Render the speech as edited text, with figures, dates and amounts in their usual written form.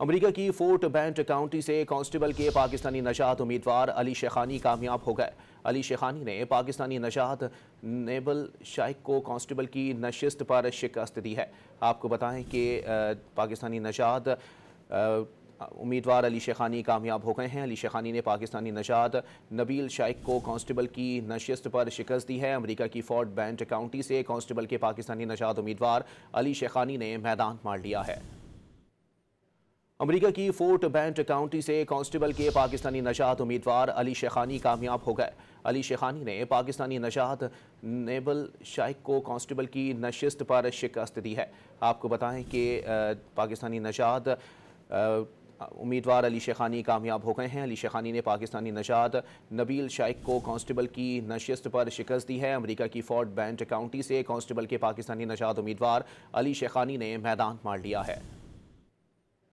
America की fort bent county से constable के पाकिस्तानी नशात उम्मीदवार अली शेखानी कामयाब हो गए। अली शेखानी ने पाकिस्तानी नशात नेबल शाइक को कांस्टेबल की नशिस्त पर शिकस्त दी है। आपको बताएं कि पाकिस्तानी नशात उम्मीदवार अली शेखानी कामयाब हो गए हैं। अली शेखानी ने पाकिस्तानी नशात नबील शाइक को कांस्टेबल की नशिस्त पर शिकस्त दी है। अमेरिका की फोर्ट बेंट काउंटी से कांस्टेबल के पाकिस्तानी नशात उम्मीदवार अली शेखानी ने मैदान मार लिया है। अमेरिका की फोर्ट बेंट काउंटी से कांस्टेबल के पाकिस्तानी नशात उम्मीदवार अली शेखानी कामयाब हो गए। अली शेखानी ने पाकिस्तानी नशात नेबल शाइक को कांस्टेबल की नशिस्त पर शिकस्त दी है। आपको बताएं कि पाकिस्तानी नशात उम्मीदवार अली शेखानी कामयाब हो गए हैं। अली शेखानी ने पाकिस्तानी नशात नबील शाइक को कांस्टेबल की नशिस्त पर शिकस्त दी है। अमेरिका की फोर्ट बेंट काउंटी से कांस्टेबल के पाकिस्तानी नशात उम्मीदवार अली शेखानी ने मैदान मार लिया है।